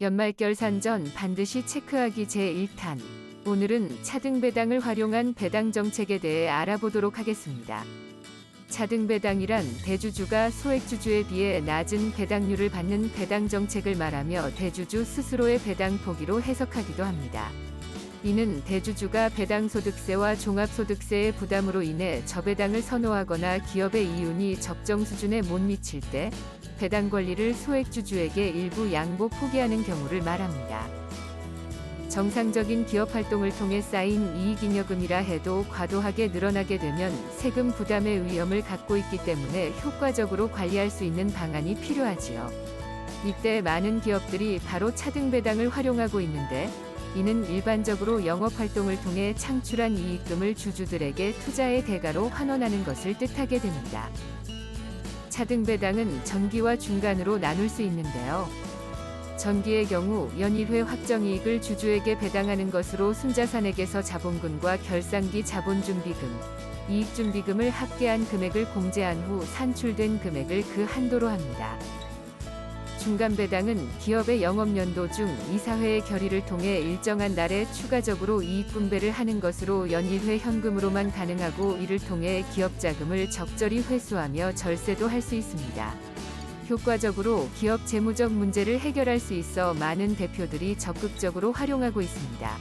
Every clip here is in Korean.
연말결산 전 반드시 체크하기 제1탄. 오늘은 차등 배당을 활용한 배당 정책에 대해 알아보도록 하겠습니다. 차등 배당이란 대주주가 소액주주에 비해 낮은 배당률을 받는 배당 정책을 말하며 대주주 스스로의 배당 포기로 해석하기도 합니다. 이는 대주주가 배당소득세와 종합소득세의 부담으로 인해 저배당을 선호하거나 기업의 이윤이 적정 수준에 못 미칠 때 배당 권리를 소액주주에게 일부 양보 포기하는 경우를 말합니다. 정상적인 기업 활동을 통해 쌓인 이익잉여금이라 해도 과도하게 늘어나게 되면 세금 부담의 위험을 갖고 있기 때문에 효과적으로 관리할 수 있는 방안이 필요하지요. 이때 많은 기업들이 바로 차등 배당을 활용하고 있는데, 이는 일반적으로 영업활동을 통해 창출한 이익금을 주주들에게 투자의 대가로 환원하는 것을 뜻하게 됩니다. 차등 배당은 전기와 중간으로 나눌 수 있는데요. 전기의 경우 연일회 확정이익을 주주에게 배당하는 것으로 순자산액에서 자본금과 결산기 자본준비금, 이익준비금을 합계한 금액을 공제한 후 산출된 금액을 그 한도로 합니다. 중간 배당은 기업의 영업연도 중 이사회의 결의를 통해 일정한 날에 추가적으로 이익 분배를 하는 것으로 연일회 현금으로만 가능하고, 이를 통해 기업 자금을 적절히 회수하며 절세도 할 수 있습니다. 효과적으로 기업 재무적 문제를 해결할 수 있어 많은 대표들이 적극적으로 활용하고 있습니다.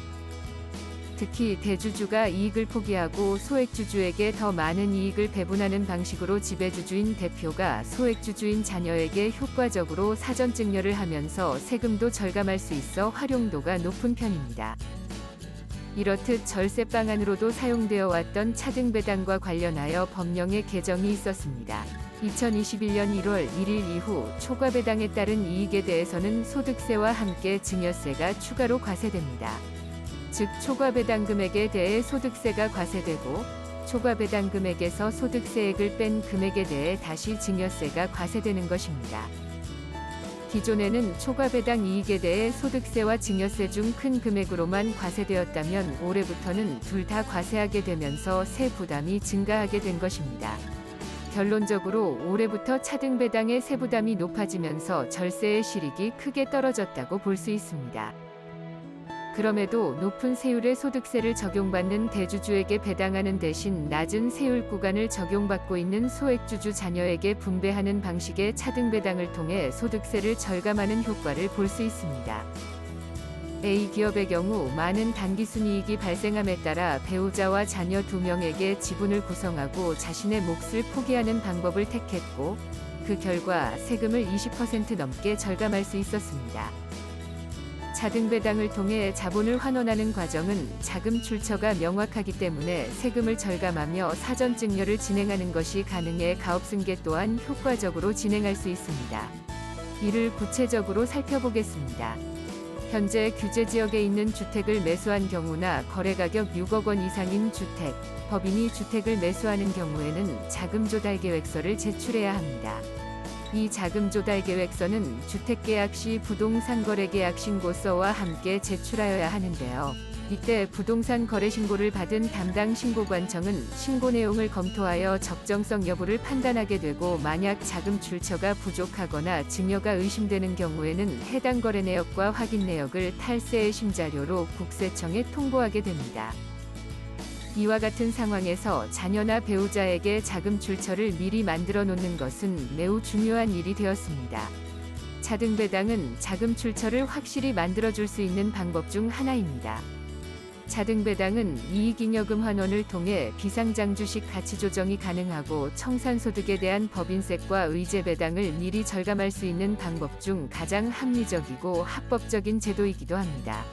특히 대주주가 이익을 포기하고 소액주주에게 더 많은 이익을 배분하는 방식으로 지배주주인 대표가 소액주주인 자녀에게 효과적으로 사전 증여를 하면서 세금도 절감할 수 있어 활용도가 높은 편입니다. 이렇듯 절세 방안으로도 사용되어 왔던 차등 배당과 관련하여 법령의 개정이 있었습니다. 2021년 1월 1일 이후 초과 배당에 따른 이익에 대해서는 소득세와 함께 증여세가 추가로 과세됩니다. 즉, 초과 배당 금액에 대해 소득세가 과세되고, 초과 배당 금액에서 소득세액을 뺀 금액에 대해 다시 증여세가 과세되는 것입니다. 기존에는 초과 배당 이익에 대해 소득세와 증여세 중 큰 금액으로만 과세되었다면, 올해부터는 둘 다 과세하게 되면서 세 부담이 증가하게 된 것입니다. 결론적으로 올해부터 차등 배당의 세부담이 높아지면서 절세의 실익이 크게 떨어졌다고 볼 수 있습니다. 그럼에도 높은 세율의 소득세를 적용받는 대주주에게 배당하는 대신 낮은 세율 구간을 적용받고 있는 소액주주 자녀에게 분배하는 방식의 차등 배당을 통해 소득세를 절감하는 효과를 볼 수 있습니다. A 기업의 경우 많은 단기순이익이 발생함에 따라 배우자와 자녀 2명에게 지분을 구성하고 자신의 몫을 포기하는 방법을 택했고, 그 결과 세금을 20% 넘게 절감할 수 있었습니다. 차등 배당을 통해 자본을 환원하는 과정은 자금 출처가 명확하기 때문에 세금을 절감하며 사전 증여를 진행하는 것이 가능해 가업승계 또한 효과적으로 진행할 수 있습니다. 이를 구체적으로 살펴보겠습니다. 현재 규제지역에 있는 주택을 매수한 경우나 거래가격 6억 원 이상인 주택, 법인이 주택을 매수하는 경우에는 자금조달계획서를 제출해야 합니다. 이 자금조달계획서는 주택계약 시 부동산거래계약신고서와 함께 제출하여야 하는데요. 이때 부동산 거래신고를 받은 담당 신고관청은 신고 내용을 검토하여 적정성 여부를 판단하게 되고, 만약 자금 출처가 부족하거나 증여가 의심되는 경우에는 해당 거래 내역과 확인 내역을 탈세의 심자료로 국세청에 통보하게 됩니다. 이와 같은 상황에서 자녀나 배우자에게 자금 출처를 미리 만들어 놓는 것은 매우 중요한 일이 되었습니다. 차등 배당은 자금 출처를 확실히 만들어 줄 수 있는 방법 중 하나입니다. 차등 배당은 이익잉여금 환원을 통해 비상장 주식 가치 조정이 가능하고, 청산소득에 대한 법인세과 의제 배당을 미리 절감할 수 있는 방법 중 가장 합리적이고 합법적인 제도이기도 합니다.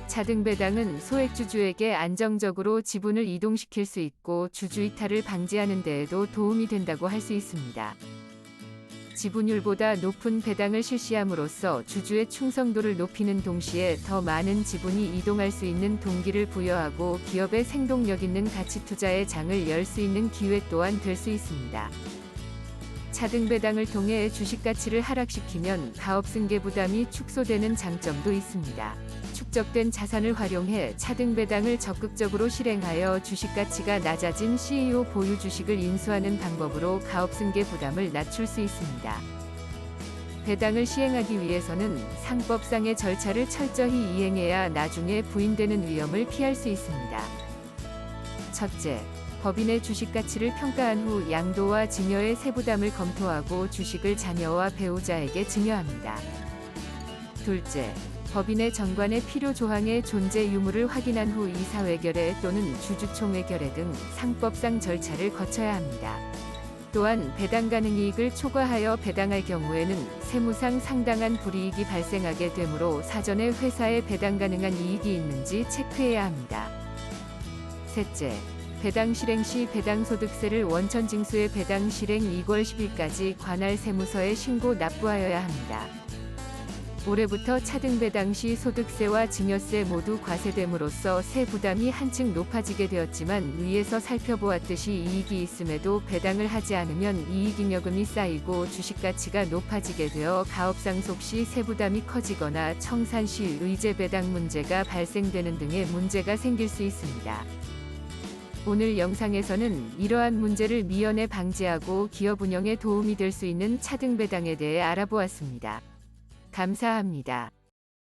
차등 배당은 소액주주에게 안정적으로 지분을 이동시킬 수 있고, 주주 이탈을 방지하는 데에도 도움이 된다고 할 수 있습니다. 지분율보다 높은 배당을 실시함으로써 주주의 충성도를 높이는 동시에 더 많은 지분이 이동할 수 있는 동기를 부여하고, 기업의 생동력 있는 가치 투자의 장을 열 수 있는 기회 또한 될 수 있습니다. 차등 배당을 통해 주식 가치를 하락시키면 가업승계 부담이 축소되는 장점도 있습니다. 축적된 자산을 활용해 차등 배당을 적극적으로 실행하여 주식 가치가 낮아진 CEO 보유 주식을 인수하는 방법으로 가업승계 부담을 낮출 수 있습니다. 배당을 시행하기 위해서는 상법상의 절차를 철저히 이행해야 나중에 부인되는 위험을 피할 수 있습니다. 첫째, 법인의 주식 가치를 평가한 후 양도와 증여의 세부담을 검토하고 주식을 자녀와 배우자에게 증여합니다. 둘째, 법인의 정관의 필요 조항의 존재 유무를 확인한 후 이사회결회 또는 주주총회결회 등 상법상 절차를 거쳐야 합니다. 또한 배당 가능 이익을 초과하여 배당할 경우에는 세무상 상당한 불이익이 발생하게 되므로 사전에 회사에 배당 가능한 이익이 있는지 체크해야 합니다. 셋째, 배당 실행 시 배당소득세를 원천징수의 배당 실행 2월 10일까지 관할 세무서에 신고 납부하여야 합니다. 올해부터 차등 배당 시 소득세와 증여세 모두 과세됨으로써 세 부담이 한층 높아지게 되었지만 위에서 살펴보았듯이 이익이 있음에도 배당을 하지 않으면 이익잉여금이 쌓이고 주식가치가 높아지게 되어 가업상속 시 세부담이 커지거나 청산 시 의제 배당 문제가 발생되는 등의 문제가 생길 수 있습니다. 오늘 영상에서는 이러한 문제를 미연에 방지하고 기업 운영에 도움이 될 수 있는 차등 배당에 대해 알아보았습니다. 감사합니다.